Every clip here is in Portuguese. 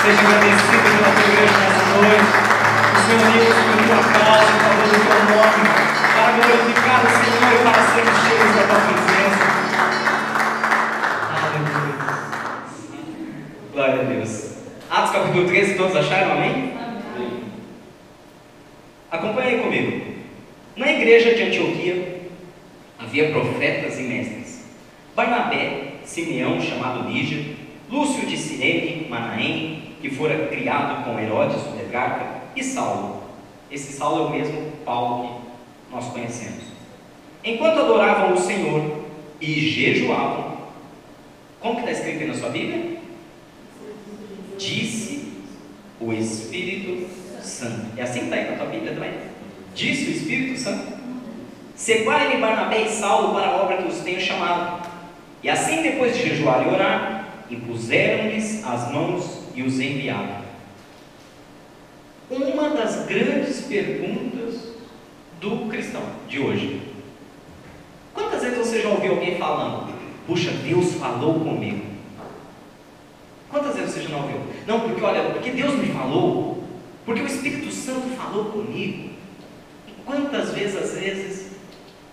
Seja agradecido pela tua igreja nessa noite. O Senhor unidos por tua causa, em favor do teu nome, para glorificar o Senhor e para sermos cheios da tua presença. Aleluia. Glória a Deus. Atos capítulo 13, todos acharam? Amém? Amém. Acompanhe aí comigo. Na igreja de Antioquia havia profetas e mestres: Barnabé, Simeão, chamado Lígia, Lúcio de Cirene, Manaém, que fora criado com Herodes, o tetrarca, e Saulo. Esse Saulo é o mesmo Paulo que nós conhecemos. Enquanto adoravam o Senhor e jejuavam, como que está escrito aí na sua Bíblia? Disse o Espírito Santo. É assim que está aí na tua Bíblia também? Disse o Espírito Santo: separem Barnabé e Saulo para a obra que os tenho chamado. E assim, depois de jejuar e orar, impuseram-lhes as mãos e os enviaram. Uma das grandes perguntas do cristão de hoje: quantas vezes você já ouviu alguém falando: puxa, Deus falou comigo? Quantas vezes você já não ouviu? Não, porque olha, porque Deus me falou, porque o Espírito Santo falou comigo. E quantas vezes, às vezes,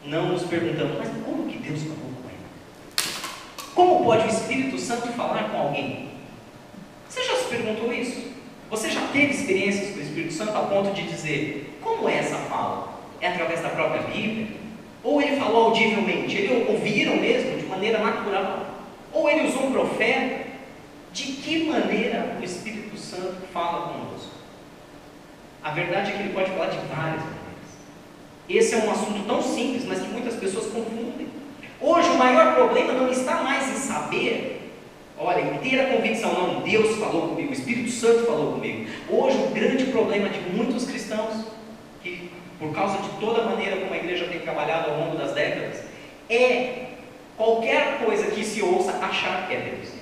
não nos perguntamos: mas como que Deus falou com ele? Como pode o Espírito Santo falar com alguém? Você já se perguntou isso? Você já teve experiências com o Espírito Santo a ponto de dizer: como é essa fala? É através da própria Bíblia? Ou ele falou audivelmente? Ele ouviram mesmo, de maneira natural? Ou ele usou um profeta? De que maneira o Espírito Santo fala conosco? A verdade é que ele pode falar de várias maneiras. Esse é um assunto tão simples, mas que muitas pessoas confundem. Hoje o maior problema não está mais em saber, olha, em ter a convicção: não, Deus falou comigo, o Espírito Santo falou comigo. Hoje o grande problema de muitos cristãos, que por causa de toda a maneira como a igreja tem trabalhado ao longo das décadas, é qualquer coisa que se ouça achar que é Deus.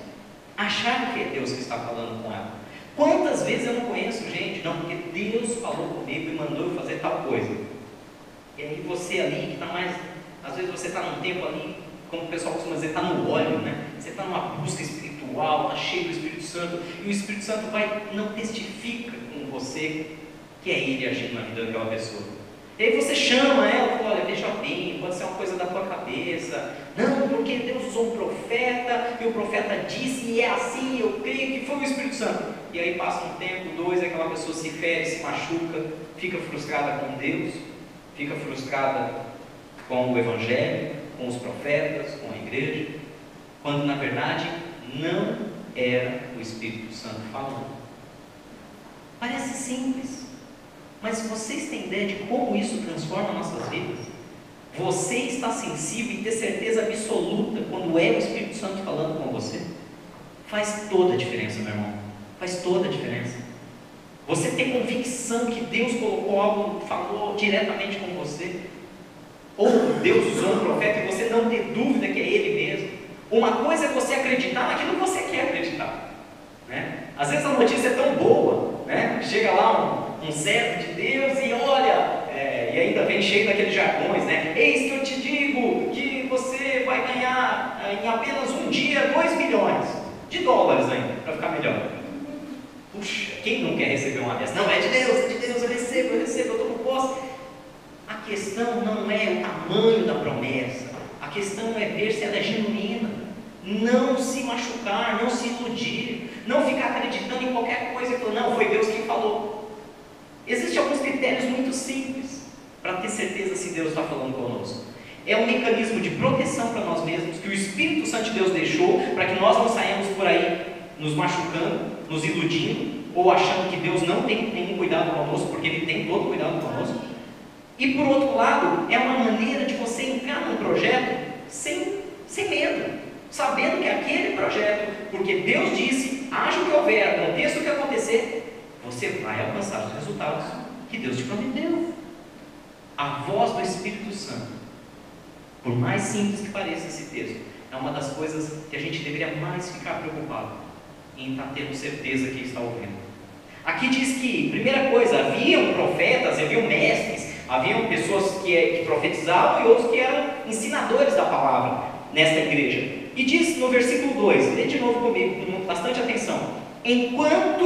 Achar que é Deus que está falando com ela. Quantas vezes eu não conheço gente: não, porque Deus falou comigo e mandou eu fazer tal coisa. E aí você ali que está mais, às vezes você está num tempo ali, como o pessoal costuma dizer, está no óleo, né? Você está numa busca espiritual, está cheio do Espírito Santo, e o Espírito Santo não testifica com você que é Ele agindo na vida daquela pessoa. E aí você chama ela e fala: olha, veja bem, pode ser uma coisa da tua cabeça. Não, porque Deus usou um profeta, e o profeta disse, e é assim, eu creio que foi o Espírito Santo. E aí passa um tempo, dois, aquela pessoa se fere, se machuca, fica frustrada com Deus, fica frustrada com o Evangelho, com os profetas, com a igreja, quando na verdade não era o Espírito Santo falando. Parece simples, mas vocês têm ideia de como isso transforma nossas vidas? Você está sensível e ter certeza absoluta quando é o Espírito Santo falando com você? Faz toda a diferença, meu irmão. Faz toda a diferença. Você ter convicção que Deus colocou algo, falou diretamente com você, ou Deus usou um profeta e você não ter dúvida que é Ele mesmo. Uma coisa é você acreditar naquilo que você quer acreditar, né? Às vezes a notícia é tão boa, né? Chega lá um servo de Deus e olha, e ainda vem cheio daqueles jargões, né? Eis que eu te digo que você vai ganhar em apenas um dia 2 milhões de dólares ainda, para ficar melhor. Puxa, quem não quer receber uma dessa? Não, é de Deus, eu recebo, eu tomo posse. A questão não é o tamanho da promessa, a questão é ver se ela é genuína. Não se machucar, não se iludir, não ficar acreditando em qualquer coisa e falar: não, foi Deus quem falou. Existem alguns critérios muito simples para ter certeza se Deus está falando conosco. É um mecanismo de proteção para nós mesmos que o Espírito Santo de Deus deixou para que nós não saímos por aí nos machucando, nos iludindo, ou achando que Deus não tem nenhum cuidado conosco, porque Ele tem todo cuidado conosco. E por outro lado, é uma maneira de você entrar num projeto sem medo, sabendo que aquele projeto, porque Deus disse, haja o que houver, aconteça o que acontecer, você vai alcançar os resultados que Deus te prometeu. A voz do Espírito Santo, por mais simples que pareça esse texto, é uma das coisas que a gente deveria mais ficar preocupado em estar tendo certeza que está ouvindo. Aqui diz que, primeira coisa, haviam profetas, haviam mestres, haviam pessoas que profetizavam e outros que eram ensinadores da palavra nesta igreja. E diz no versículo 2, lê de novo comigo, com bastante atenção. Enquanto,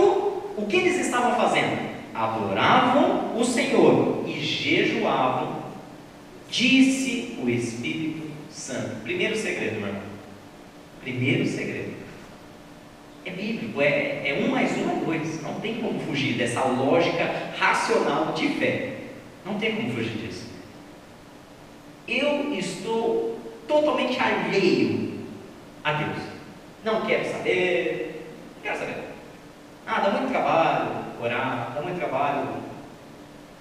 o que eles estavam fazendo? Adoravam o Senhor e jejuavam, disse o Espírito Santo. Primeiro segredo, meu irmão. Primeiro segredo. É bíblico, é 1 mais 1 é 2. Não tem como fugir dessa lógica racional de fé. Não tem como fugir disso. Eu estou totalmente alheio a Deus. Não quero saber. Não quero saber. Dá muito trabalho orar, dá muito trabalho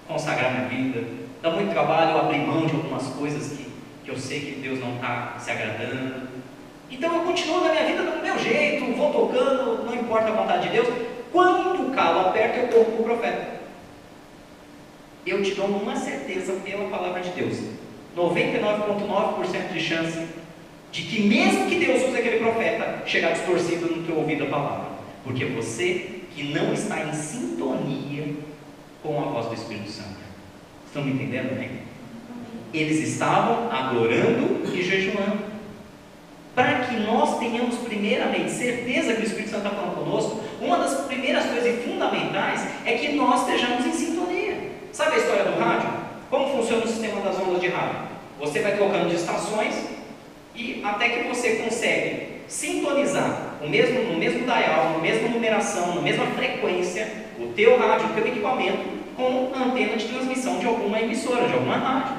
consagrar minha vida, dá muito trabalho abrir mão de algumas coisas que eu sei que Deus não está se agradando. Então eu continuo na minha vida do meu jeito, vou tocando, não importa a vontade de Deus. Quando o calo aperta, eu corro para o profeta. Eu te dou uma certeza pela palavra de Deus: 99,9% de chance de que mesmo que Deus use aquele profeta, chegar distorcido no teu ouvido a palavra. Porque você que não está em sintonia com a voz do Espírito Santo. Estão me entendendo, né? Eles estavam adorando e jejuando. Para que nós tenhamos primeiramente certeza que o Espírito Santo está falando conosco, uma das primeiras coisas e fundamentais é que nós estejamos em sintonia. Sabe a história do rádio? Como funciona o sistema das ondas de rádio? Você vai trocando de estações e até que você consegue sintonizar no mesmo dial, na mesma numeração, na mesma frequência, o teu rádio, o teu equipamento, com a antena de transmissão de alguma emissora, de alguma rádio.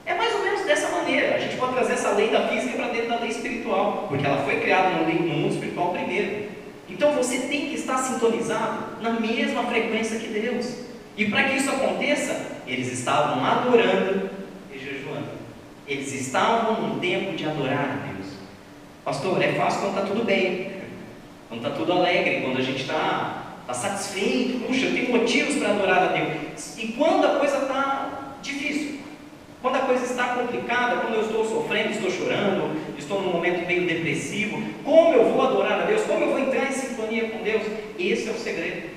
É mais ou menos dessa maneira. A gente pode trazer essa lei da física para dentro da lei espiritual, porque ela foi criada no mundo espiritual primeiro. Então você tem que estar sintonizado na mesma frequência que Deus. E para que isso aconteça, eles estavam adorando e jejuando. Eles estavam num tempo de adorar a Deus. Pastor, é fácil quando está tudo bem, quando está tudo alegre, quando a gente está satisfeito. Puxa, eu tenho motivos para adorar a Deus. E quando a coisa está difícil, quando a coisa está complicada, quando eu estou sofrendo, estou chorando, estou num momento meio depressivo, como eu vou adorar a Deus? Como eu vou entrar em sintonia com Deus? Esse é o segredo.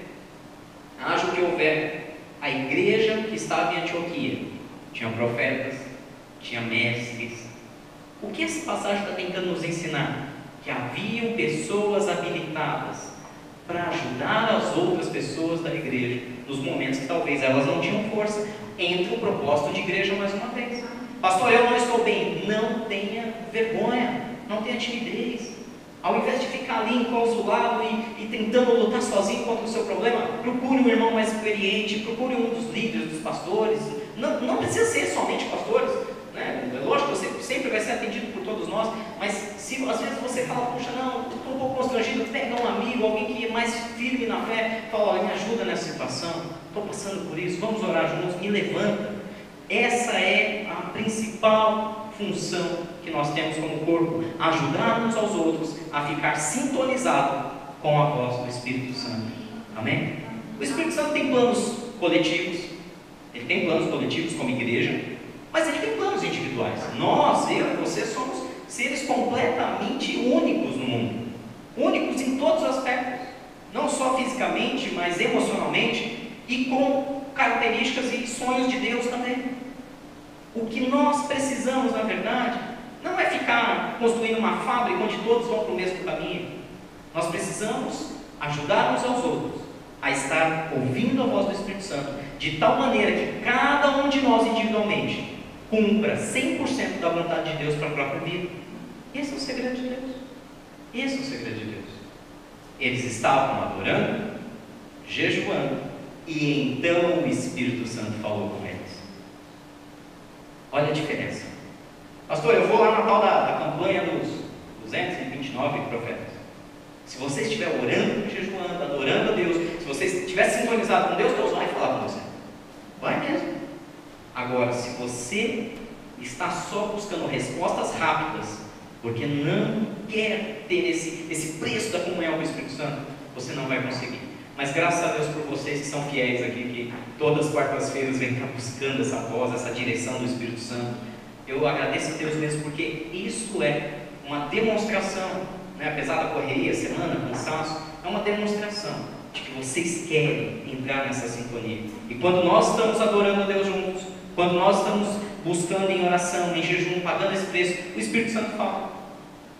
Haja o que houver, a igreja que estava em Antioquia tinha profetas, tinha mestres. O que essa passagem está tentando nos ensinar? Que haviam pessoas habilitadas para ajudar as outras pessoas da igreja nos momentos que talvez elas não tinham força. Entra o propósito de igreja mais uma vez. Pastor, eu não estou bem. Não tenha vergonha, não tenha timidez. Ao invés de ficar ali enclausulado e tentando lutar sozinho contra o seu problema, procure um irmão mais experiente, procure um dos líderes, dos pastores. Não precisa ser somente pastores, né? É lógico que você sempre vai ser atendido por todos nós, mas se às vezes você fala, puxa, não, estou um pouco constrangido, pega um amigo, alguém que é mais firme na fé, fala, olha, me ajuda nessa situação, estou passando por isso, vamos orar juntos, me levanta. Essa é a principal função que nós temos como corpo: ajudar uns aos outros a ficar sintonizado com a voz do Espírito Santo. Amém? O Espírito Santo tem planos coletivos, ele tem planos coletivos como igreja, mas ele tem planos individuais. Nós, eu e você, somos seres completamente únicos no mundo, únicos em todos os aspectos, não só fisicamente, mas emocionalmente, e com características e sonhos de Deus também. O que nós precisamos, na verdade, não é ficar construindo uma fábrica onde todos vão para o mesmo caminho. Nós precisamos ajudar uns aos outros a estar ouvindo a voz do Espírito Santo, de tal maneira que cada um de nós individualmente cumpra 100% da vontade de Deus para a própria vida. Esse é o segredo de Deus. Esse é o segredo de Deus. Eles estavam adorando, jejuando, e então o Espírito Santo falou com eles. Olha a diferença. Pastor, eu vou lá na tal da campanha dos 229 profetas. Se você estiver orando, jejuando, adorando a Deus, se você estiver sintonizado com Deus, Deus vai falar com você. Vai mesmo. Agora, se você está só buscando respostas rápidas, porque não quer ter esse preço da comunhão com o Espírito Santo, você não vai conseguir. Mas graças a Deus por vocês que são fiéis aqui, que todas as quartas-feiras vêm cá buscando essa voz, essa direção do Espírito Santo. Eu agradeço a Deus mesmo, porque isso é uma demonstração, né? Apesar da correria, semana, cansaço, é uma demonstração de que vocês querem entrar nessa sintonia. E quando nós estamos adorando a Deus juntos, quando nós estamos buscando em oração, em jejum, pagando esse preço, o Espírito Santo fala.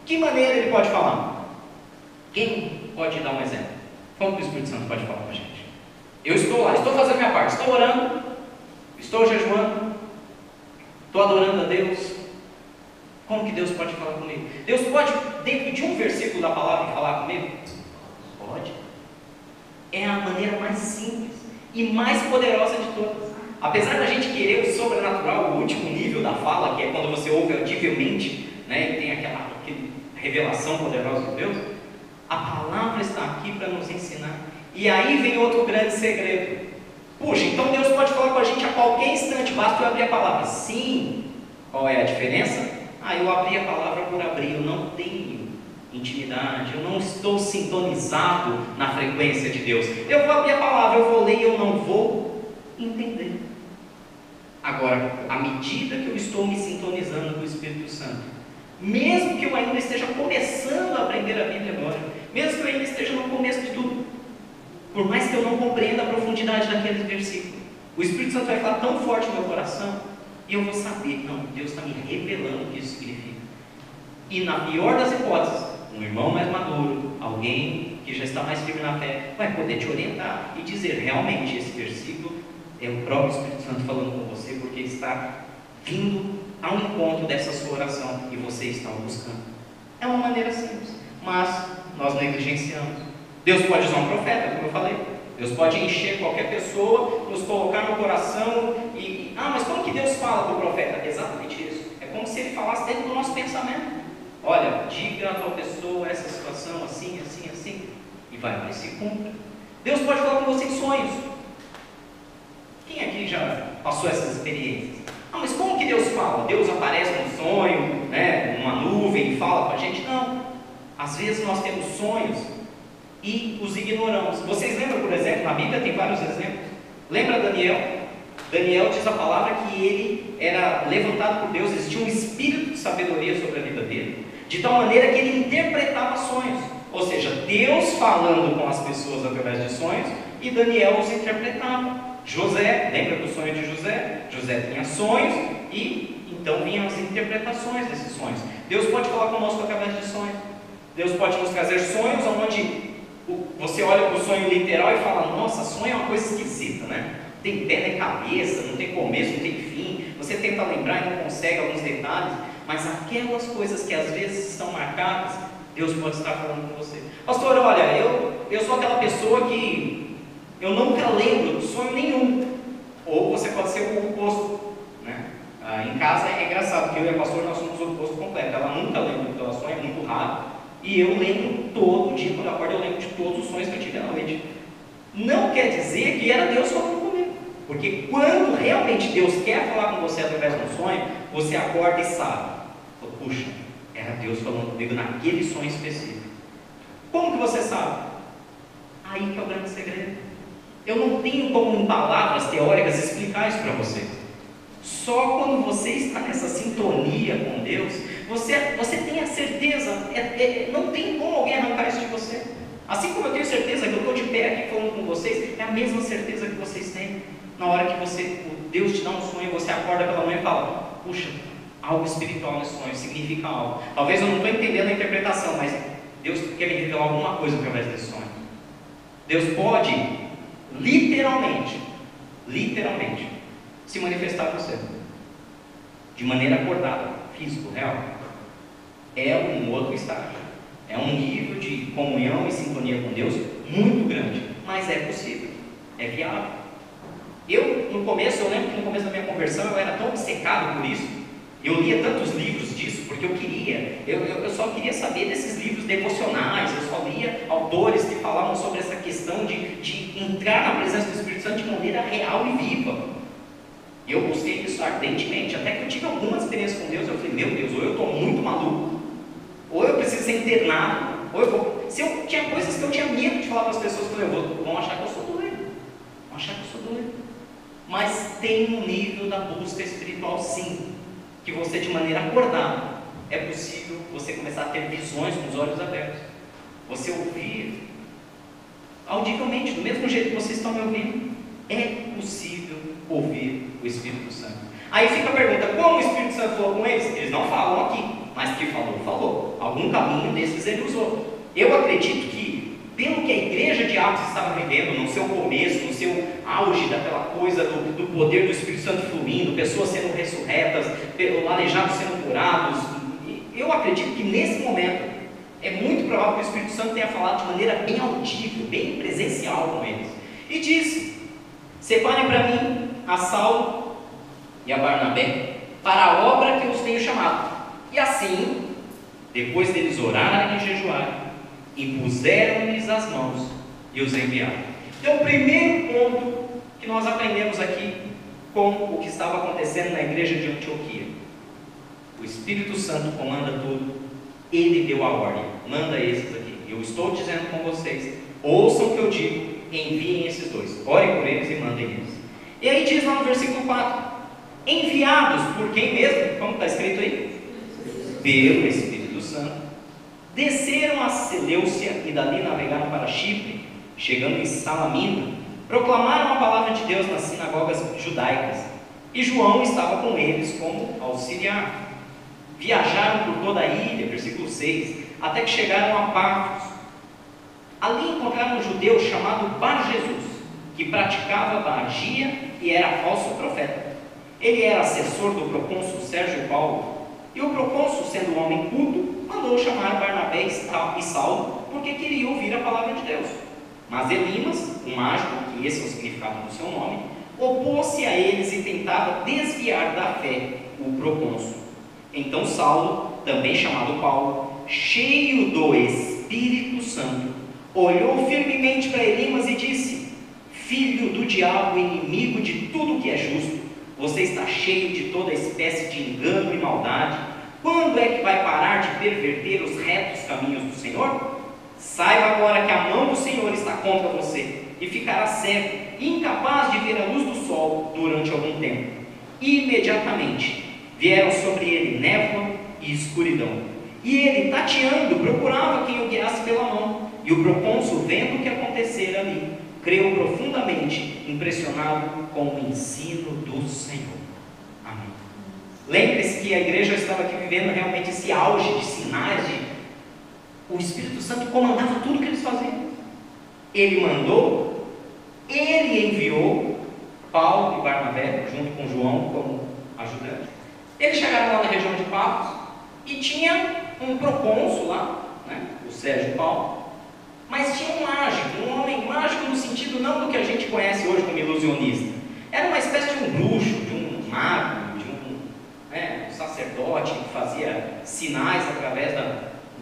Que maneira ele pode falar? Quem pode dar um exemplo? Como que o Espírito Santo pode falar com a gente? Eu estou lá, estou fazendo minha parte, estou orando, estou jejuando, estou adorando a Deus. Como que Deus pode falar comigo? Deus pode, dentro de um versículo da palavra, falar comigo? Pode. É a maneira mais simples e mais poderosa de todas. Apesar da gente querer o sobrenatural, o último nível da fala, que é quando você ouve audivelmente, né, e tem aquela revelação poderosa de Deus, a palavra está aqui para nos ensinar. E aí vem outro grande segredo. Puxa, então Deus pode falar com a gente a qualquer instante, basta eu abrir a palavra. Sim. Qual é a diferença? Eu abri a palavra por abrir, eu não tenho intimidade, eu não estou sintonizado na frequência de Deus. Eu vou abrir a palavra, eu vou ler e eu não vou entender. Agora, à medida que eu estou me sintonizando com o Espírito Santo, mesmo que eu ainda esteja começando a aprender a Bíblia agora, mesmo que eu ainda esteja no começo de tudo, por mais que eu não compreenda a profundidade daquele versículo, o Espírito Santo vai falar tão forte no meu coração, e eu vou saber, não, Deus está me revelando o que isso significa. E na pior das hipóteses, um irmão mais maduro, alguém que já está mais firme na fé, vai poder te orientar e dizer, realmente, esse versículo é o próprio Espírito Santo falando com você, porque está vindo ao encontro dessa sua oração, e você está o buscando. É uma maneira simples, mas nós negligenciamos. Deus pode usar um profeta, como eu falei. Deus pode encher qualquer pessoa, nos colocar no coração mas como que Deus fala com o profeta? Exatamente isso. É como se ele falasse dentro do nosso pensamento. Olha, diga a tua pessoa essa situação assim, assim, assim, e vai se cumpra. Deus pode falar com você em sonhos. Quem aqui já passou essas experiências? Mas como que Deus fala? Deus aparece num sonho, né, numa nuvem e fala com a gente? Não. Às vezes nós temos sonhos e os ignoramos. Vocês lembram, por exemplo, na Bíblia tem vários exemplos. Lembra Daniel? Daniel diz a palavra que ele era levantado por Deus, existia um espírito de sabedoria sobre a vida dele, de tal maneira que ele interpretava sonhos. Ou seja, Deus falando com as pessoas através de sonhos, e Daniel os interpretava. José, lembra do sonho de José? José tinha sonhos e então vinham as interpretações desses sonhos. Deus pode falar conosco através de sonhos. Deus pode nos trazer sonhos onde você olha para o sonho literal e fala, nossa, sonho é uma coisa esquisita, né? Tem pé nem cabeça, não tem começo, não tem fim. Você tenta lembrar e não consegue alguns detalhes, mas aquelas coisas que às vezes estão marcadas, Deus pode estar falando com você. Pastor, olha, eu sou aquela pessoa que eu nunca lembro de sonho nenhum. Ou você pode ser o oposto, né? Em casa é engraçado, porque eu e a pastora nós somos o oposto completo. Ela nunca lembra do que ela sonha, é muito raro. E eu lembro todo dia, quando eu acordo, eu lembro de todos os sonhos que eu tive à noite. Não quer dizer que era Deus falando comigo. Porque quando realmente Deus quer falar com você através de um sonho, você acorda e sabe. Puxa, era Deus falando comigo naquele sonho específico. Como que você sabe? Aí que é o grande segredo. Eu não tenho como em palavras teóricas explicar isso para você. Só quando você está nessa sintonia com Deus, você tem a certeza, não tem como alguém arrancar isso de você. Assim como eu tenho certeza que eu estou de pé aqui falando com vocês, é a mesma certeza que vocês têm. Na hora que Deus te dá um sonho, você acorda pela manhã e fala, puxa, algo espiritual nesse sonho, significa algo. Talvez eu não estou entendendo a interpretação, mas Deus quer me revelar alguma coisa através desse sonho. Deus pode, literalmente, se manifestar a você, de maneira acordada, físico, real. É um outro estágio, é um nível de comunhão e sintonia com Deus muito grande, mas é possível, é viável. No começo, eu lembro que no começo da minha conversão eu era tão obcecado por isso, eu lia tantos livros disso, porque eu só queria saber desses livros devocionais, eu só lia autores que falavam sobre essa questão de entrar na presença do Espírito Santo de maneira real e viva. Eu busquei isso ardentemente, até que eu tive algumas experiências com Deus. Eu falei, meu Deus, ou eu estou muito maluco, ou eu preciso ser internado, ou eu vou... Tinha coisas que eu tinha medo de falar para as pessoas, que vão achar que eu sou doido, Mas tem um nível da busca espiritual, sim, que você, de maneira acordada, é possível você começar a ter visões com os olhos abertos, você ouvir audivelmente, do mesmo jeito que vocês estão me ouvindo. É possível ouvir o Espírito Santo. Aí fica a pergunta, como o Espírito Santo falou com eles? Eles não falam aqui, mas que falou, falou. Algum caminho desses ele usou. Eu acredito que, pelo que a igreja de Atos estava vivendo, no seu começo, no seu auge daquela coisa do poder do Espírito Santo fluindo, pessoas sendo ressurretas, aleijados sendo curados, eu acredito que nesse momento é muito provável que o Espírito Santo tenha falado de maneira bem audível, bem presencial com eles. E disse: separem para mim a Saulo e a Barnabé para a obra que eu os tenho chamado. E assim, depois deles orarem e jejuarem, impuseram-lhes as mãos e os enviaram. Então, o primeiro ponto que nós aprendemos aqui com o que estava acontecendo na igreja de Antioquia: o Espírito Santo comanda tudo, ele deu a ordem, manda esses aqui. Eu estou dizendo com vocês, ouçam o que eu digo, enviem esses dois, orem por eles e mandem eles. E aí diz lá no versículo 4: enviados por quem mesmo? Como está escrito aí? Pelo Espírito Santo, desceram a Seleucia e dali navegaram para Chipre. Chegando em Salamina, proclamaram a palavra de Deus nas sinagogas judaicas, e João estava com eles como auxiliar. Viajaram por toda a ilha, versículo 6, até que chegaram a Pafos. Ali encontraram um judeu chamado Bar-Jesus, que praticava magia e era falso profeta. Ele era assessor do procônsul Sérgio Paulo, e o procônsul, sendo um homem culto, mandou chamar Barnabé e Saulo, porque queria ouvir a palavra de Deus. Mas Elimas, um mágico, que esse é o significado do seu nome, opôs-se a eles e tentava desviar da fé o procônsul. Então Saulo, também chamado Paulo, cheio do Espírito Santo, olhou firmemente para Elimas e disse: filho do diabo, inimigo de tudo que é justo, você está cheio de toda espécie de engano e maldade. Quando é que vai parar de perverter os retos caminhos do Senhor? Saiba agora que a mão do Senhor está contra você, e ficará cego, incapaz de ver a luz do sol durante algum tempo. Imediatamente vieram sobre ele névoa e escuridão, e ele, tateando, procurava quem o guiasse pela mão. E o procônsul, vendo o que acontecera ali, creu profundamente, impressionado com o ensino do Senhor. Amém. Lembre-se que a igreja estava aqui vivendo realmente esse auge de sinais, o Espírito Santo comandava tudo que eles faziam. Ele mandou, ele enviou Paulo e Barnabé, junto com João, como ajudantes. Eles chegaram lá na região de Pafos, e tinha um procônsul lá, né, o Sérgio Paulo, mas tinha um mágico, um homem mágico no sentido não do que a gente conhece hoje como ilusionista. Era uma espécie de um bruxo, de um mago, de um sacerdote que fazia sinais através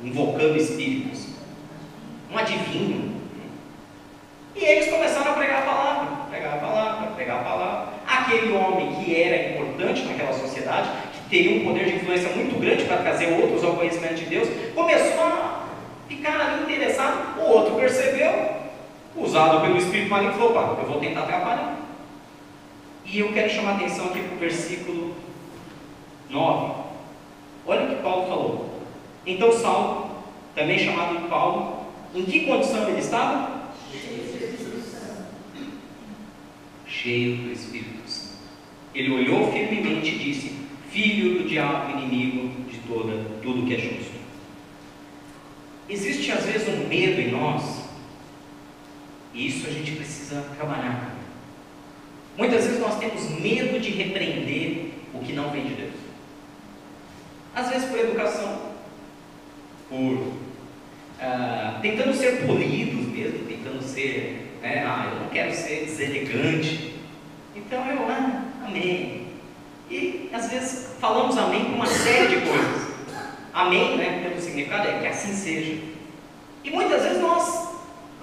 invocando espíritos, um adivinho. E eles começaram a pregar a palavra, pregar a palavra, pregar a palavra. Aquele homem que era importante naquela sociedade, que teria um poder de influência muito grande para trazer outros ao conhecimento de Deus, começou a ficar ali interessado. O outro percebeu, usado pelo Espírito maligno, falou: opa, eu vou tentar atrapalhar. E eu quero chamar a atenção aqui para o versículo 9. Olha o que Paulo falou. Então Saulo, também chamado de Paulo, em que condição ele estava? Cheio do Espírito Santo. Ele olhou firmemente e disse: filho do diabo, inimigo de tudo que é justo. Existe às vezes um medo em nós, e isso a gente precisa trabalhar. Muitas vezes nós temos medo de repreender o que não vem de Deus. Às vezes por educação, por tentando ser polidos mesmo, tentando ser, eu não quero ser deselegante, então eu, amém. E às vezes falamos amém com uma série de coisas. Amém, pelo significado é que assim seja. E muitas vezes nós,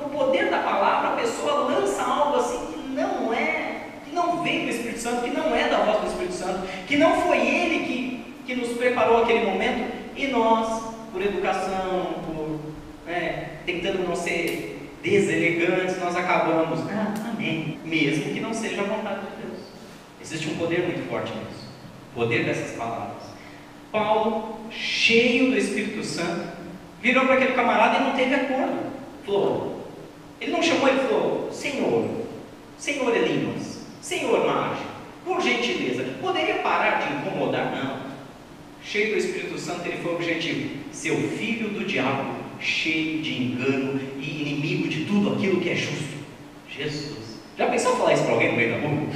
no poder da palavra, a pessoa lança algo assim que não é, que não veio do Espírito Santo, que não é da voz do Espírito Santo, que não foi Ele que nos preparou aquele momento, e nós, por educação, tentando não ser deselegantes, nós acabamos, amém, mesmo que não seja a vontade de Deus. Existe um poder muito forte nisso, o poder dessas palavras. Paulo, cheio do Espírito Santo, virou para aquele camarada e não teve acordo. Ele não chamou, ele falou: Senhor Elimas, Senhor mágico, por gentileza, poderia parar de incomodar? Não. cheio do Espírito Santo, ele foi objetivo. Seu filho do diabo, cheio de engano e inimigo de tudo aquilo que é justo. Jesus. Já pensou falar isso para alguém no meio da rua?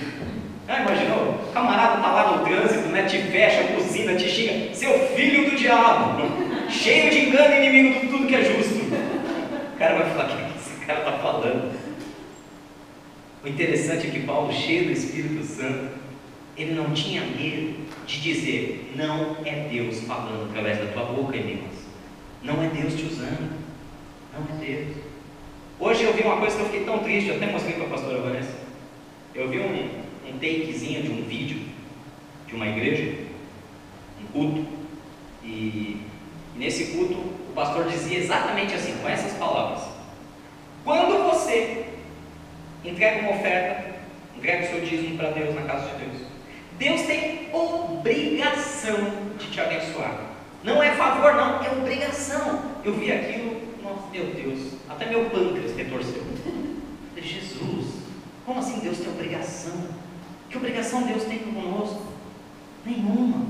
Já imaginou? O camarada está lá no trânsito, né? Te fecha, buzina, te xinga. Seu filho do diabo, cheio de engano e inimigo de tudo que é justo. O cara vai falar: o que esse cara está falando? O interessante é que Paulo, cheio do Espírito Santo, ele não tinha medo de dizer: não é Deus falando através da tua boca, irmãos. Não é Deus te usando. Não é Deus. Hoje eu vi uma coisa que eu fiquei tão triste, eu até mostrei para a pastora Vanessa. Eu vi um takezinho de um vídeo de uma igreja, um culto, e nesse culto o pastor dizia exatamente assim, com essas palavras: quando você entrega uma oferta, entrega o seu dízimo para Deus, na casa de Deus, Deus tem obrigação de te abençoar. Não é favor, não, é obrigação. Eu vi aquilo, nossa, meu Deus, até meu pâncreas retorceu. Jesus, como assim Deus tem obrigação? Que obrigação Deus tem conosco? Nenhuma.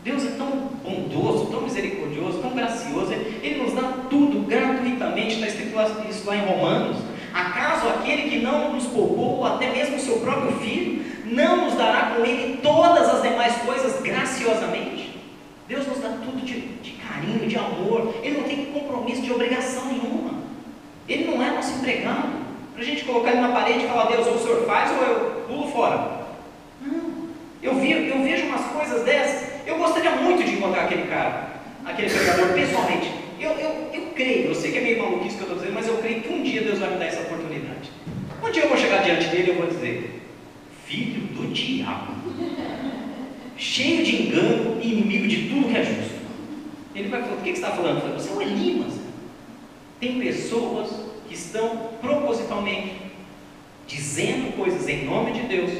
Deus é tão bondoso, tão misericordioso, tão gracioso, Ele nos dá tudo gratuitamente. Está escrito isso lá em Romanos. Acaso aquele que não nos poupou, até mesmo o seu próprio Filho, não nos dará com Ele todas as demais coisas graciosamente? Deus nos dá tudo de carinho, de amor. Ele não tem compromisso de obrigação nenhuma. Ele não é nosso empregado, para a gente colocar ele na parede e falar: Deus, ou o Senhor faz ou eu pulo fora. Não. Eu vejo umas coisas dessas. Eu gostaria muito de encontrar aquele cara, aquele pregador, pessoalmente. Eu creio, eu sei que é meio maluquice que eu estou dizendo, mas eu creio que um dia Deus vai me dar essa oportunidade. Um dia eu vou chegar diante dele e eu vou dizer: filho do diabo, cheio de engano e inimigo de tudo que é justo. Ele vai falar: o que você está falando? Eu falei: você é um Elimas. Tem pessoas que estão propositalmente dizendo coisas em nome de Deus,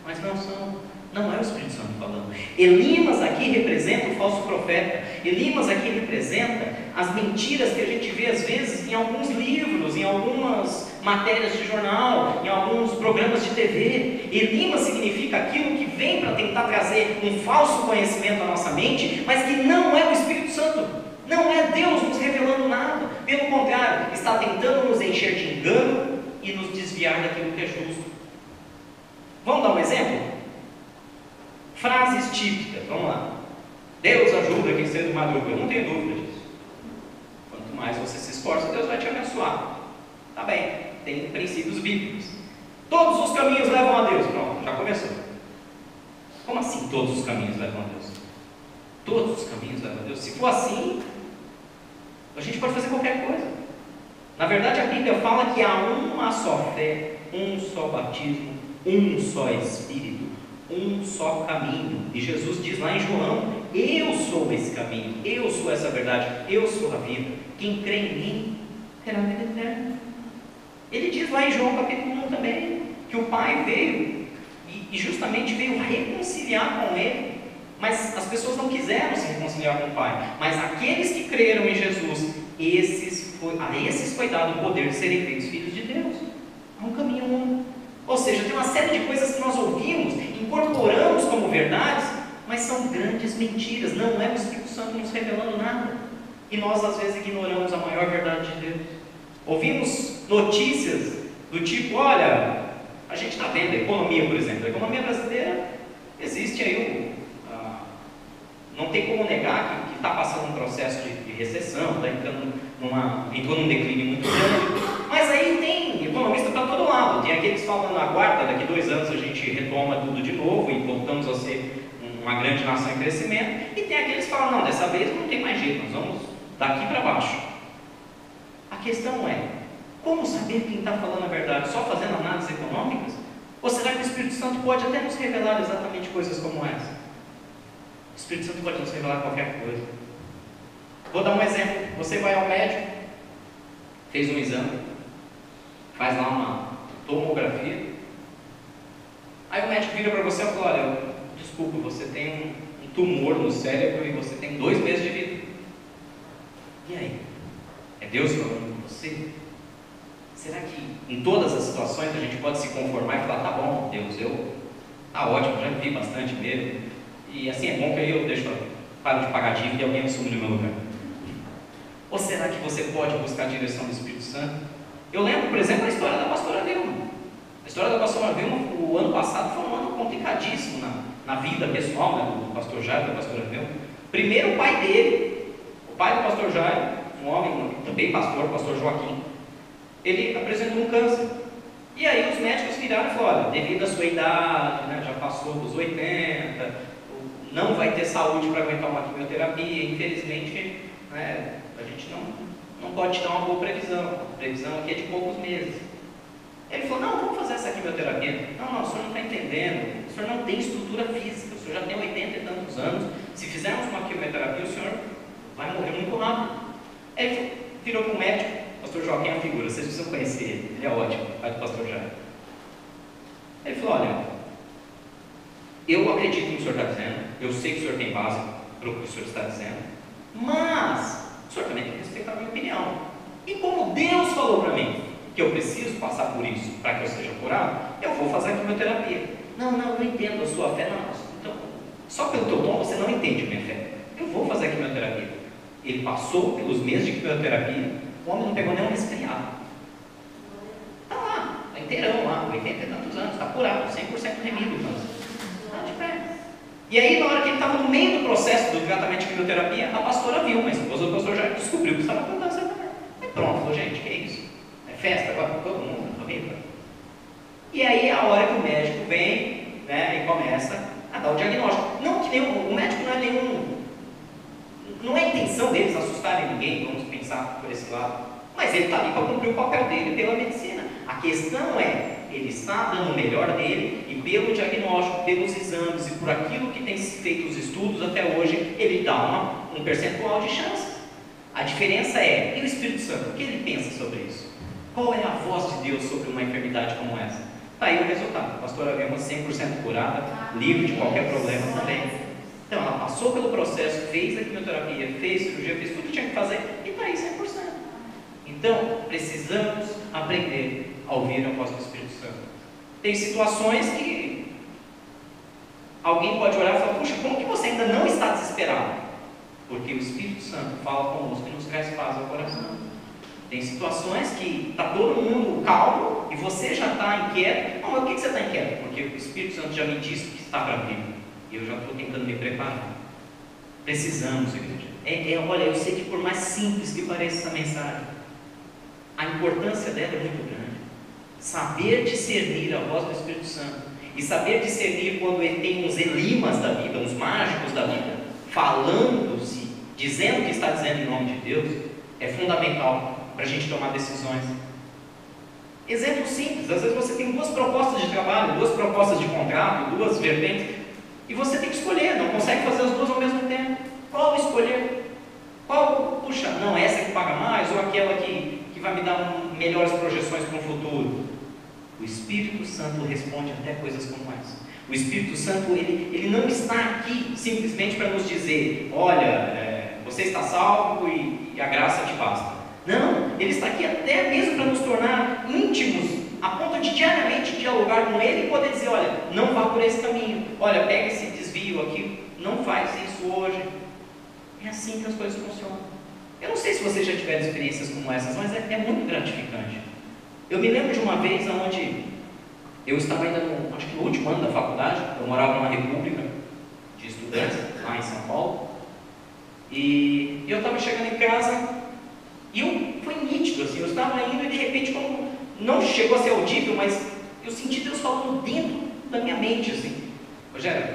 mas não são. Não é o Espírito Santo falando. Elimas aqui representa o falso profeta. Elimas aqui representa as mentiras que a gente vê às vezes em alguns livros, em algumas matérias de jornal, em alguns programas de TV. Elimas significa aquilo que vem para tentar trazer um falso conhecimento à nossa mente, mas que não é o Espírito Santo. Não é Deus nos revelando nada. Pelo contrário, está tentando nos encher de engano e nos desviar daquilo que é justo. Vamos dar um exemplo? Frases típicas, vamos lá. Deus ajuda quem cedo madruga. Eu não tenho dúvida disso. Quanto mais você se esforça, Deus vai te abençoar. Tá bem, tem princípios bíblicos. Todos os caminhos levam a Deus. Pronto, já começou. Como assim todos os caminhos levam a Deus? Todos os caminhos levam a Deus. Se for assim, a gente pode fazer qualquer coisa. Na verdade, a Bíblia fala que há uma só fé, um só batismo, um só Espírito, um só caminho. E Jesus diz lá em João: eu sou esse caminho, eu sou essa verdade, eu sou a vida. Quem crê em mim terá vida eterna. Ele diz lá em João capítulo 1 também que o Pai veio e justamente veio reconciliar com Ele. Mas as pessoas não quiseram se reconciliar com o Pai. Mas aqueles que creram em Jesus, a esses foi dado o poder de serem feitos filhos de Deus. É um caminho único. Ou seja, tem uma série de coisas que nós ouvimos, incorporamos como verdades, mas são grandes mentiras. Não é o Espírito Santo nos revelando nada. E nós às vezes ignoramos a maior verdade de Deus. Ouvimos notícias do tipo: olha, a gente está vendo a economia, por exemplo. A economia brasileira existe aí não tem como negar que está passando um processo de recessão, está entrou num declínio muito grande. Mas aí tem economista para todo lado. Tem aqueles falando: aguarda, daqui 2 anos a gente retoma tudo de novo e voltamos a ser uma grande nação em crescimento. E tem aqueles que falam: não, dessa vez não tem mais jeito, nós vamos daqui para baixo. A questão é: como saber quem está falando a verdade? Só fazendo análises econômicas? Ou será que o Espírito Santo pode até nos revelar exatamente coisas como essa? O Espírito Santo pode nos revelar qualquer coisa. Vou dar um exemplo. Você vai ao médico, fez um exame, faz lá uma tomografia. Aí o médico vira para você e fala: olha, desculpa, você tem um tumor no cérebro e você tem 2 meses de vida. E aí? É Deus falando com você? Será que em todas as situações a gente pode se conformar e falar: tá bom, Deus, tá ótimo, já vi bastante mesmo, e assim é bom que aí eu deixo paro de pagar dívida e alguém assume no meu lugar? Ou será que você pode buscar a direção do Espírito Santo? Eu lembro, por exemplo, a história da pastora Vilma. A história da pastora Vilma, o ano passado foi um ano complicadíssimo na vida pessoal, né, do pastor Jairo e da pastora Vilma. Primeiro, o pai dele, o pai do pastor Jairo, um homem também pastor, o pastor Joaquim, ele apresentou um câncer. E aí os médicos viraram e falaram: olha, devido à sua idade, né, já passou dos 80, não vai ter saúde para aguentar uma quimioterapia, infelizmente, né, a gente não pode te dar uma boa previsão. A previsão aqui é de poucos meses. Ele falou: não, vamos fazer essa quimioterapia. Não, o senhor não está entendendo, o senhor não tem estrutura física, o senhor já tem 80 e tantos anos, se fizermos uma quimioterapia, o senhor vai morrer muito rápido. Ele virou para o médico, o pastor Joaquim é a figura, vocês precisam conhecer ele é ótimo, pai do pastor Jairo. Ele falou: olha, eu acredito no que o senhor está dizendo, eu sei que o senhor tem base para o que o senhor está dizendo, mas o senhor também tem que respeitar a minha opinião. E como Deus falou para mim que eu preciso passar por isso para que eu seja curado, eu vou fazer a quimioterapia. Não entendo a sua fé. Não, então, só pelo teu tom você não entende a minha fé. Eu vou fazer a quimioterapia. Ele passou pelos meses de quimioterapia, o homem não pegou nenhum resfriado. Está lá, está inteirão lá, 80 e tantos anos, está curado, 100% remido. Está de pé. E aí, na hora que ele estava no meio do processo do tratamento de quimioterapia, a pastora viu, mas a esposa do pastor já descobriu que estava com câncer também. E pronto, falou: gente, que é isso? É festa agora com todo mundo, família. E aí é a hora que o médico vem, né, e começa a dar o diagnóstico. Não que nenhum, o médico não é a intenção deles assustarem ninguém, vamos pensar por esse lado, mas ele está ali para cumprir o papel dele pela medicina. A questão é, ele está dando o melhor dele, e pelo diagnóstico, pelos exames e por aquilo que tem feito os estudos até hoje, ele dá um percentual de chance. A diferença é, e o Espírito Santo, o que ele pensa sobre isso? Qual é a voz de Deus sobre uma enfermidade como essa? Está aí o resultado. A pastora Vilma 100% curada, livre de qualquer problema também. Então ela passou pelo processo, fez a quimioterapia, fez cirurgia, fez tudo que tinha que fazer e está aí 100%. Então precisamos aprender a ouvir a voz do Espírito Santo. Tem situações que alguém pode olhar e falar: puxa, como que você ainda não está desesperado? Porque o Espírito Santo fala conosco e nos traz paz ao coração. Tem situações que está todo mundo calmo e você já está inquieto. Não, mas por que você está inquieto? Porque o Espírito Santo já me disse que está para vir. E eu já estou tentando me preparar. Precisamos, igreja. Olha, eu sei que por mais simples que pareça essa mensagem, a importância dela é muito grande. Saber discernir a voz do Espírito Santo e saber discernir quando ele tem uns elimas da vida, uns mágicos da vida, falando-se, dizendo o que está dizendo em nome de Deus, é fundamental para a gente tomar decisões. Exemplo simples: às vezes você tem duas propostas de trabalho, duas propostas de contrato, duas vertentes, e você tem que escolher, não consegue fazer as duas ao mesmo tempo. Qual escolher? Qual, puxa, não, essa que paga mais, ou aquela que vai me dar melhores projeções para o futuro? O Espírito Santo responde até coisas como essa. O Espírito Santo, ele não está aqui simplesmente para nos dizer: olha, você está salvo e a graça te basta. Não, ele está aqui até mesmo para nos tornar íntimos, a ponto de diariamente dialogar com ele e poder dizer: olha, não vá por esse caminho, olha, pega esse desvio aqui, não faz isso hoje. É assim que as coisas funcionam. Eu não sei se vocês já tiveram experiências como essas, mas é muito gratificante. Eu me lembro de uma vez onde eu estava ainda acho que no último ano da faculdade. Eu morava numa república de estudantes lá em São Paulo, e eu estava chegando em casa e foi nítido, assim, eu estava indo e de repente, como não chegou a ser audível, mas eu senti Deus falando dentro da minha mente, assim: Rogério,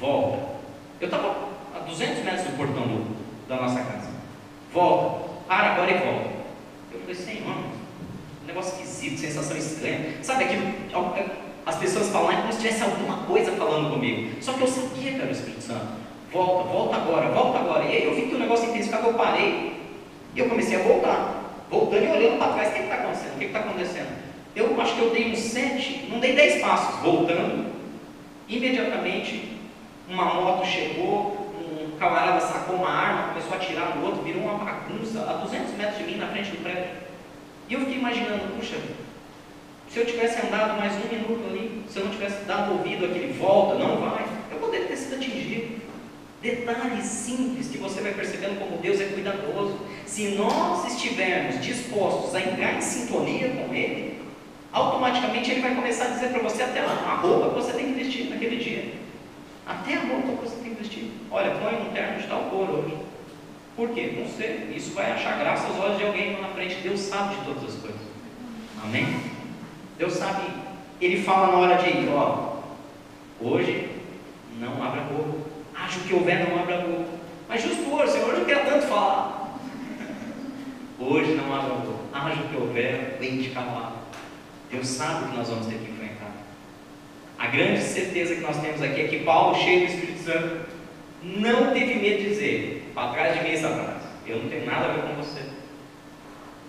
volta. Eu estava a 200 metros do portão da nossa casa. Volta, para agora e volta. Eu falei: Senhor, um negócio esquisito, sensação estranha. Sabe aquilo, as pessoas falam como se tivesse alguma coisa falando comigo. Só que eu sabia que era o Espírito Santo. Volta agora, volta agora. E aí eu vi que o negócio intensificava, eu parei. E eu comecei a voltar, voltando e olhando para trás: o que está acontecendo? O que está acontecendo? Eu acho que eu dei uns 7, não dei 10 passos, voltando. Imediatamente, uma moto chegou, um camarada sacou uma arma, começou a atirar no outro, virou uma bagunça a 200 metros de mim, na frente do prédio. E eu fiquei imaginando: puxa, se eu tivesse andado mais 1 minuto ali, se eu não tivesse dado ouvido àquele volta, não vai, eu poderia ter sido atingido. Detalhes simples que você vai percebendo como Deus é cuidadoso. Se nós estivermos dispostos a entrar em sintonia com Ele, automaticamente Ele vai começar a dizer para você até a roupa que você tem que vestir naquele dia. Até a roupa que você tem que vestir. Olha, põe um terno de tal cor hoje. Por quê? Não sei. Isso vai achar graça aos olhos de alguém lá na frente. Deus sabe de todas as coisas. Amém? Deus sabe. Ele fala na hora de ir, ó, hoje não abra a boca. Haja o que houver, não abra a boca. Mas justo hoje, Senhor, hoje eu quero tanto falar. Hoje não abra a boca. Haja o que houver, leite calado. Deus sabe o que nós vamos ter que enfrentar. A grande certeza que nós temos aqui é que Paulo, cheio do Espírito Santo, não teve medo de dizer: para trás de mim, Satanás, eu não tenho nada a ver com você.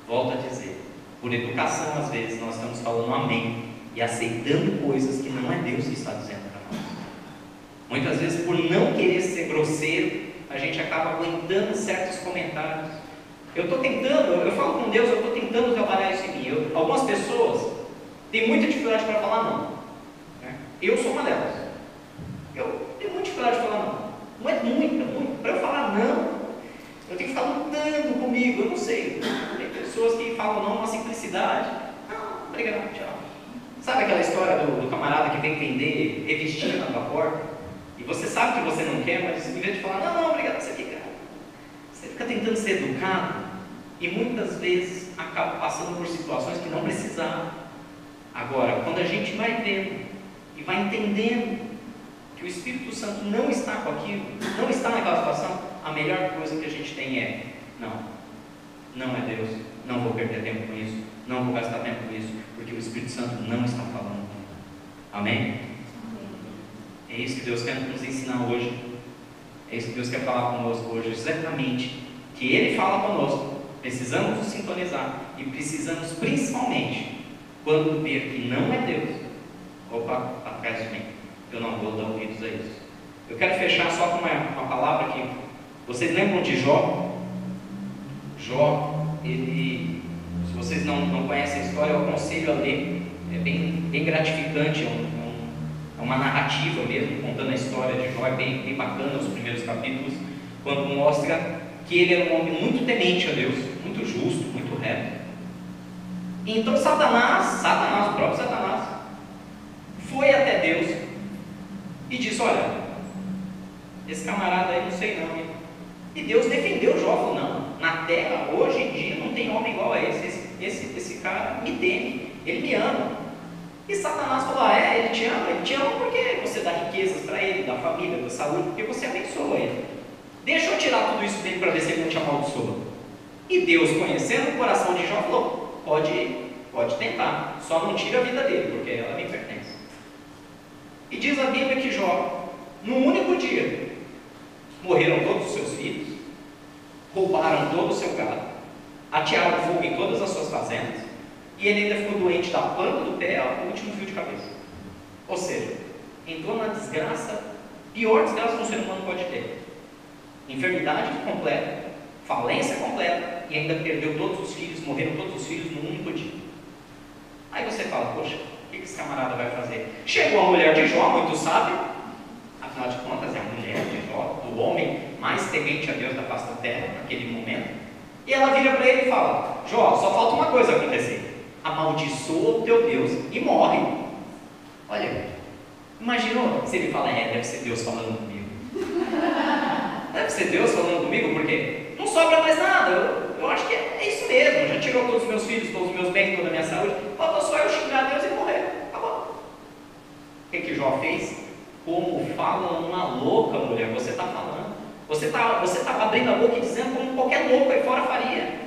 Volto a dizer, por educação às vezes nós estamos falando amém e aceitando coisas que não é Deus que está dizendo para nós. Muitas vezes, por não querer ser grosseiro, a gente acaba aguentando certos comentários. Eu falo com Deus, eu estou tentando trabalhar isso em mim. Algumas pessoas têm muita dificuldade para falar não, né? Eu sou uma delas. Eu tenho muita dificuldade de falar não. Não é muito. Para eu falar não, eu tenho que ficar lutando comigo. Eu não sei. Tem pessoas que falam não com uma simplicidade. Não, obrigado, tchau. Sabe aquela história do camarada que vem vender revistinha na tua porta? E você sabe que você não quer, mas em vez de falar, não, obrigado, você fica tentando ser educado e muitas vezes acaba passando por situações que não precisava. Agora, quando a gente vai vendo e vai entendendo que o Espírito Santo não está com aquilo, não está naquela situação, a melhor coisa que a gente tem é: não é Deus, não vou perder tempo com isso, não vou gastar tempo com isso, porque o Espírito Santo não está falando. Amém? É isso que Deus quer nos ensinar hoje. É isso que Deus quer falar conosco hoje, exatamente. Que Ele fala conosco. Precisamos nos sintonizar. E precisamos principalmente, quando ver que não é Deus, opa, atrás de mim, eu não vou dar ouvidos a isso. Eu quero fechar só com uma palavra que vocês lembram de Jó? Jó, ele, se vocês não conhecem a história, eu aconselho a ler. É bem gratificante. É uma narrativa mesmo, contando a história de Jó. É bem bacana os primeiros capítulos, quando mostra que ele era um homem muito temente a Deus, muito justo, muito reto. E então Satanás, o próprio Satanás, foi até Deus e disse: olha, esse camarada aí não sei não. E Deus defendeu Jó, falou: não, na terra hoje em dia não tem homem igual a esse cara me teme, ele me ama. E Satanás falou: ele te ama? Ele te ama porque você dá riquezas para ele, dá família, dá saúde, porque você abençoa ele. Deixa eu tirar tudo isso dele para ver se ele não te amaldiçoa. E Deus, conhecendo o coração de Jó, falou: pode tentar, só não tira a vida dele, porque ela me pertence. E diz a Bíblia que Jó, num único dia, morreram todos os seus filhos, roubaram todo o seu gado, atearam fogo em todas as suas fazendas, e ele ainda ficou doente da planta do pé ao último fio de cabeça. Ou seja, entrou na desgraça, pior desgraça que um ser humano pode ter: enfermidade completa, falência completa, e ainda perdeu todos os filhos, morreram todos os filhos num único dia. Aí você fala: poxa, o que esse camarada vai fazer? Chegou a mulher de Jó, muito sábio, afinal de contas é a mulher de Jó, o homem mais temente a Deus da face da terra naquele momento, e ela vira para ele e fala: Jó, só falta uma coisa acontecer: amaldiçoa o teu Deus e morre. Olha, imaginou se ele fala: deve ser Deus falando comigo. Deve ser Deus falando comigo, porque não sobra mais nada. Eu acho que é isso mesmo. Já tirou todos os meus filhos, todos os meus bens, toda a minha saúde. Falta só eu xingar Deus e morrer. Acabou. O que Jó fez? Como fala uma louca, mulher, você está falando. Você está abrindo a boca e dizendo como qualquer louco aí fora faria.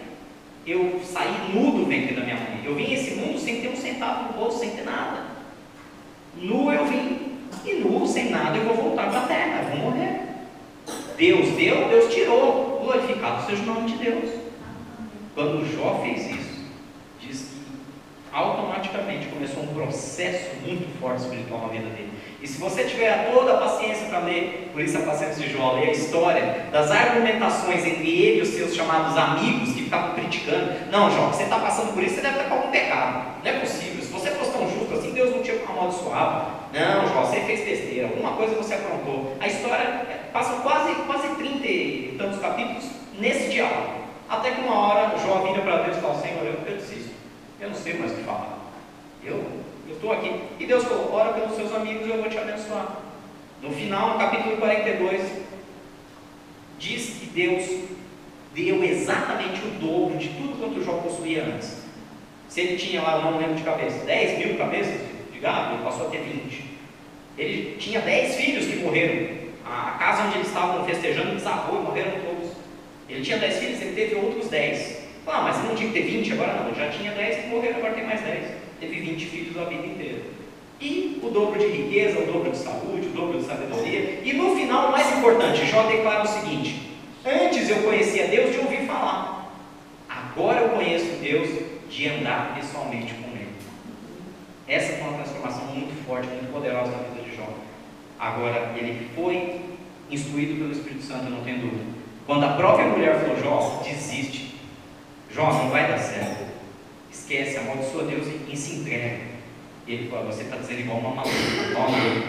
Eu saí nu do ventre da minha mãe. Eu vim a esse mundo sem ter um centavo no bolso, sem ter nada. Nu eu vim. E nu, sem nada, eu vou voltar para a terra. Eu vou morrer. Deus deu, Deus tirou. Glorificado seja o nome de Deus. Quando Jó fez isso, diz que automaticamente começou um processo muito forte espiritual na vida dele. E se você tiver toda a paciência para ler, por isso a paciência de Jó, ler a história das argumentações entre ele e os seus chamados amigos que ficavam criticando: não, Jó, você está passando por isso, você deve estar com algum pecado. Não é possível. Se você fosse tão justo assim, Deus não tinha amaldiçoava. Não, Jó, você fez besteira, alguma coisa você aprontou. A história passa quase 30 e tantos capítulos nesse diálogo. Até que uma hora Jó vira para Deus e fala: Senhor, eu desisto, eu não sei mais o que falar, eu estou aqui. E Deus falou: ora pelos seus amigos e eu vou te abençoar. No final, no capítulo 42, diz que Deus deu exatamente o dobro de tudo quanto Jó possuía antes. Se ele tinha lá, não lembro de cabeça, 10 mil cabeças de gado, ele passou a ter 20. Ele tinha 10 filhos que morreram. A casa onde eles estavam festejando desabou e morreram todos. Ele tinha 10 filhos, ele teve outros 10. Ah, mas não tinha que ter 20 agora? Não, ele já tinha 10 que morreram, agora tem mais 10. Teve 20 filhos a vida inteira. E o dobro de riqueza, o dobro de saúde, o dobro de sabedoria. E no final, o mais importante, Jó declara o seguinte: antes eu conhecia Deus de ouvir falar, agora eu conheço Deus de andar pessoalmente com Ele. Essa foi uma transformação muito forte, muito poderosa na vida de Jó. Agora, ele foi instruído pelo Espírito Santo, eu não tenho dúvida. Quando a própria mulher falou: Jó, desiste, Jó, não vai dar certo, esquece, amaldiçoa Deus e se entrega. Ele falou: você está dizendo igual uma maluca, igual uma maluca.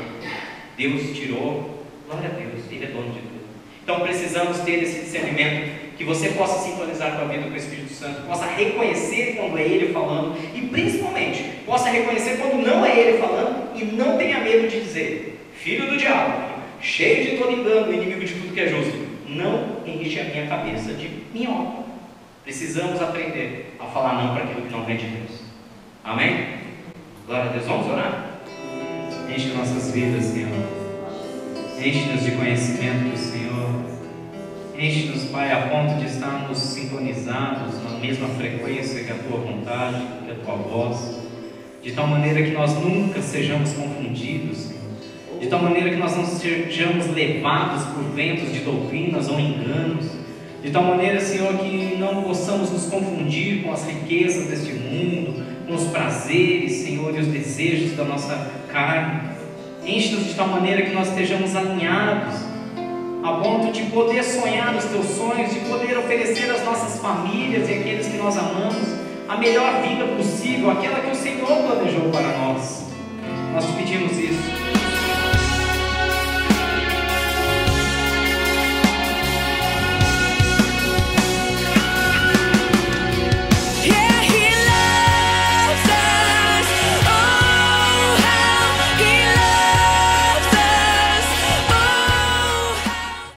Deus tirou, glória a Deus, Ele é dono de tudo. Então precisamos ter esse discernimento, que você possa sintonizar com a vida com o Espírito Santo, possa reconhecer quando é Ele falando, e principalmente, possa reconhecer quando não é Ele falando, e não tenha medo de dizer: filho do diabo, cheio de todo engano, inimigo de tudo que é justo, não enche a minha cabeça de minhoca. Precisamos aprender a falar não para aquilo que não vem de Deus. Amém? Glória a Deus. Vamos orar? Enche nossas vidas, Senhor. Enche-nos de conhecimento do Senhor. Enche-nos, Pai, a ponto de estarmos sintonizados na mesma frequência que a Tua vontade, que a Tua voz, de tal maneira que nós nunca sejamos confundidos, Senhor. De tal maneira que nós não sejamos levados por ventos de doutrinas ou enganos. De tal maneira, Senhor, que não possamos nos confundir com as riquezas deste mundo, com os prazeres, Senhor, e os desejos da nossa carne. Enche-nos de tal maneira que nós estejamos alinhados, a ponto de poder sonhar os Teus sonhos, de poder oferecer às nossas famílias e àqueles que nós amamos a melhor vida possível, aquela que o Senhor planejou para